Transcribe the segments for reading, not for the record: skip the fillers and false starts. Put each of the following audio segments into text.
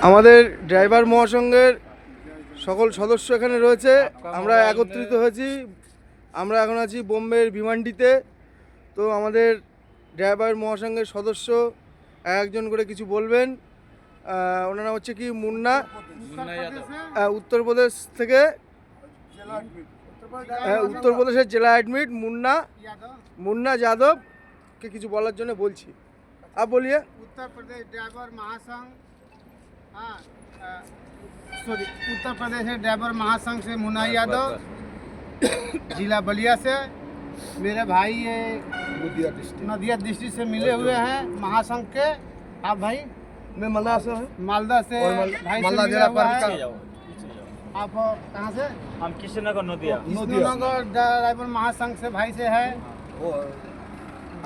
আমাদের ড্রাইভার মহাসংঘের সকল সদস্য এখানে রয়েছে। আমরা একত্রিত হয়েছি। আমরা এখন আছি বোম্বের বিমানটিতে। তো আমাদের ড্রাইভার মহাসংঘের সদস্য একজন করে কিছু বলবেন। ওনার নাম হচ্ছে কি মুন্না, উত্তরপ্রদেশ থেকে, উত্তরপ্রদেশের জেলা অ্যাডমিট মুন্না যাদবকে কিছু বলার জন্য বলছি। आप बोलिए। उत्तर प्रदेश ड्राइवर महासंघ, हाँ सॉरी, उत्तर प्रदेश ड्राइवर महासंघ से मुन्ना यादव, जिला बलिया से। मेरे भाई ये नदिया डिस्ट्रिक्ट से मिले हुए हैं महासंघ के। आप भाई? मैं मालदा से हूँ। मालदा से भाई से मिला हुआ है। आप कहाँ से? हम कृष्णनगर नदिया ड्राइवर महासंघ से भाई से है।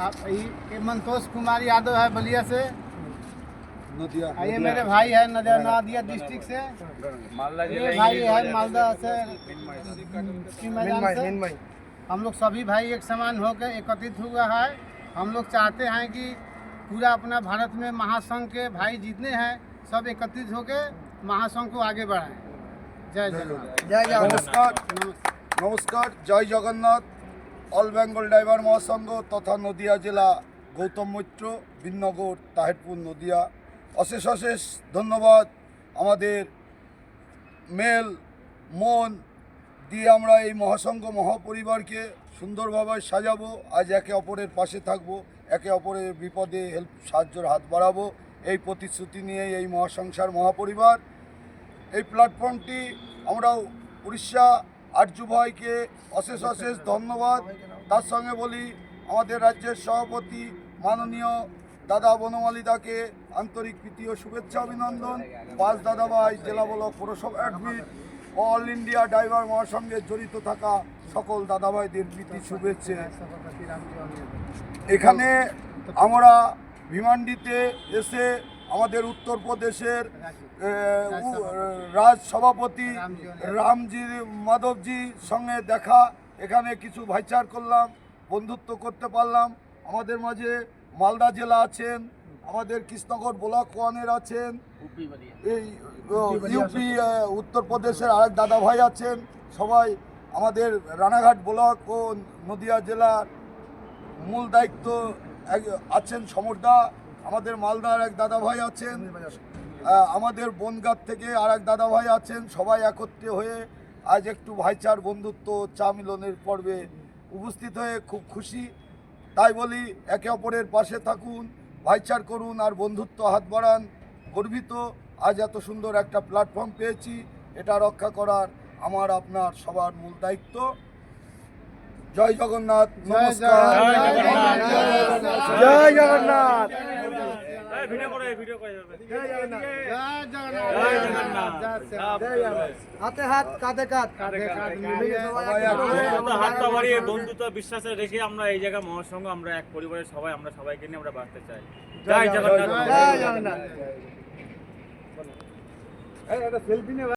आप ये मंतोष कुमार यादव है बलिया से। ये मेरे भाई है नदिया डिस्ट्रिक्ट से। ये भाई है मालदा से, मैदान से। हम लोग सभी भाई एक समान होकर एकत्रित हुआ है। हम लोग चाहते हैं कि पूरा अपना भारत में महासंघ के भाई जितने हैं सब एकत्रित होकर महासंघ को आगे बढ़ाएं। जय जगन्नाथ। नमस्कार, जय जगन्नाथ। অল বেঙ্গল ড্রাইভার মহাসংঘ তথা নদিয়া জেলা গৌতম মৈত্র, বিনগর, তাহিরপুর, নদিয়া। অশেষ ধন্যবাদ। আমাদের মেল মন দিয়ে আমরা এই মহাসংঘ মহাপরিবারকে সুন্দরভাবে সাজাবো। আজ একে অপরের পাশে থাকবো, একে অপরের বিপদে সাহায্যের হাত বাড়াবো, এই প্রতিশ্রুতি নিয়ে এই মহাসংসার মহাপরিবার। এই প্ল্যাটফর্মটি আমরা উড়িষ্যা আরজু ভাইকে অশেষ ধন্যবাদ। তার সঙ্গে বলি আমাদের রাজ্যের সভাপতি মাননীয় দাদা বনমালীদাকে আন্তরিক প্রীতি ও শুভেচ্ছা অভিনন্দন। পাঁচ দাদাভাই, জেলা ব্লক, পৌরসভা অ্যাডমিট, অল ইন্ডিয়া ড্রাইভার মহাসংঘে জড়িত থাকা সকল দাদাভাইদের প্রীতি শুভেচ্ছা। এখানে আমরা ভিমান্ডিতে এসে আমাদের উত্তরপ্রদেশের রাজ সভাপতি রামজি মাধবজির সঙ্গে দেখা, এখানে কিছু ভাইচার করলাম, বন্ধুত্ব করতে পারলাম। আমাদের মাঝে মালদা জেলা আছেন, আমাদের কৃষ্ণনগর ব্লক ওয়ানের আছেন, এই ইউপি উত্তরপ্রদেশের আরেক দাদা ভাই আছেন। সবাই আমাদের রানাঘাট ব্লক ও নদিয়া জেলার মূল দায়িত্ব আছেন সমরদা। আমাদের মালদার এক দাদা ভাই আছেন, আমাদের বনগাঁ থেকে আর এক দাদা ভাই আছেন। সবাই একত্রে হয়ে আজ একটু ভাইচার বন্ধুত্ব চা মিলনের পর্বে উপস্থিত হয়ে খুব খুশি। তাই বলি একে অপরের পাশে থাকুন, ভাইচার করুন আর বন্ধুত্ব হাত বাড়ান। গর্বিত আজ এত সুন্দর একটা প্ল্যাটফর্ম পেয়েছি, এটা রক্ষা করার আমার আপনার সবার মূল দায়িত্ব। জয় জগন্নাথ। নমস্কার। জয় জগন্নাথ। হাতে হাত, কাঁধে কাঁধ, হাতটা বাড়িয়ে বন্ধুত্ব বিশ্বাসে রেখে আমরা এই জায়গায় মহাসংঘ, আমরা এক পরিবারের সবাই, আমরা সবাইকে নিয়ে আমরা বাঁচতে চাই। জয় জগন্নাথ। জয় জগন্নাথ।